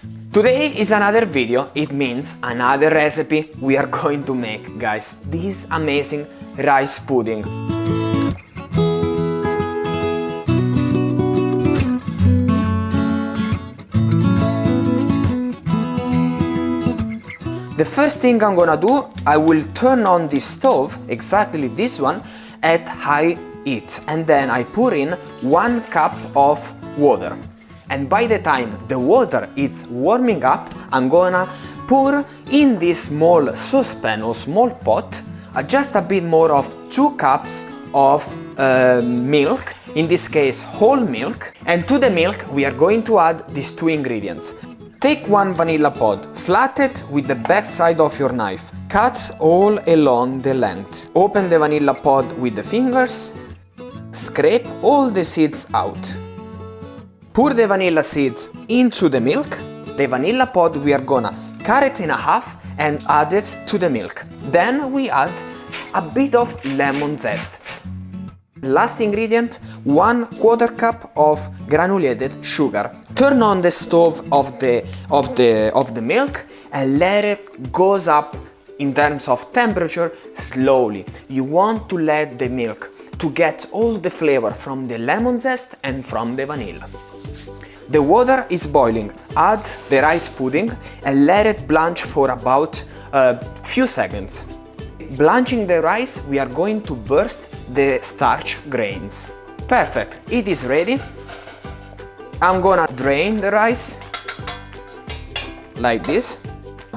Today is another video, it means another recipe we are going to make, guys. This amazing rice pudding. The first thing I'm gonna do, I will turn on the stove, exactly this one, at high heat, and then I pour in 1 cup of water. And by the time the water is warming up, I'm gonna pour in this small saucepan or small pot just a bit more of 2 cups of milk, in this case whole milk, and to the milk we are going to add these 2 ingredients. Take 1 vanilla pod, flat it with the back side of your knife, cut all along the length. Open the vanilla pod with the fingers, scrape all the seeds out. Pour the vanilla seeds into the milk. The vanilla pod we are gonna cut it in half and add it to the milk. Then we add a bit of lemon zest. Last ingredient, 1/4 cup of granulated sugar. Turn on the stove of the milk and let it goes up in terms of temperature slowly. You want to let the milk to get all the flavor from the lemon zest and from the vanilla. The water is boiling. Add the rice pudding and let it blanch for about a few seconds. Blanching the rice, we are going to burst the starch grains. Perfect, it is ready. I'm gonna drain the rice like this.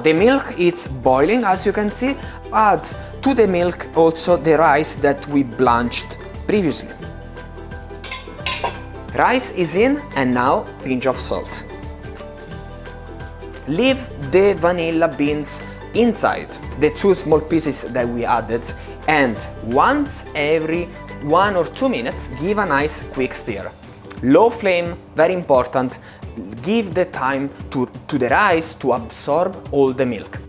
The milk is boiling, as you can see. Add to the milk also the rice that we blanched previously. Rice is in, and now pinch of salt. Leave the vanilla beans inside, the 2 small pieces that we added, and once every 1 or 2 minutes give a nice quick stir. Low flame, very important. Give the time to the rice to absorb all the milk.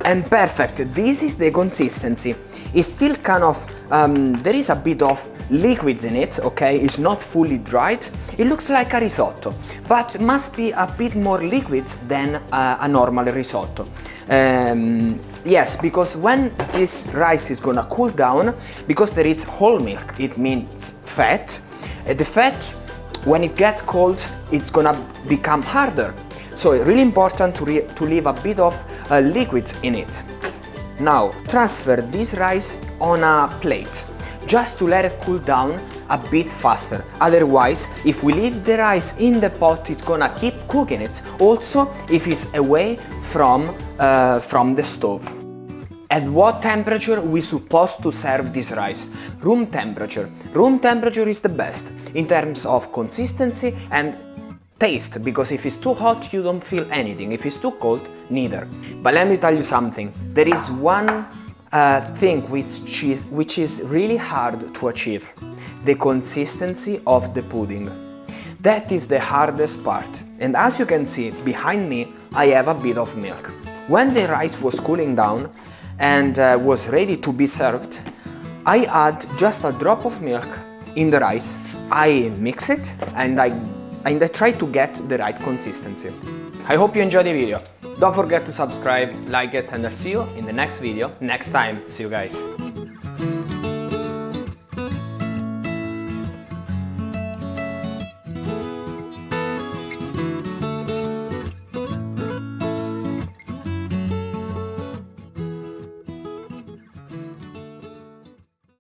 And perfect, this is the consistency. It's still kind of, there is a bit of liquids in it, okay? It's not fully dried. It looks like a risotto, but must be a bit more liquids than a normal risotto. Yes, because when this rice is gonna cool down, because there is whole milk, it means fat. The fat, when it gets cold, it's gonna become harder. So it's really important to leave a bit of liquid in it. Now transfer this rice on a plate, just to let it cool down a bit faster. Otherwise, if we leave the rice in the pot, it's gonna keep cooking it. Also, if it's away from the stove. At what temperature we supposed to serve this rice? Room temperature. Room temperature is the best in terms of consistency and taste, because if it's too hot you don't feel anything, if it's too cold neither. But let me tell you something, there is one thing which is really hard to achieve: the consistency of the pudding. That is the hardest part, and as you can see behind me I have a bit of milk. When the rice was cooling down and was ready to be served, I add just a drop of milk in the rice. I mix it and I try to get the right consistency. I hope you enjoyed the video. Don't forget to subscribe, like it, and I'll see you in the next video next time. See you guys.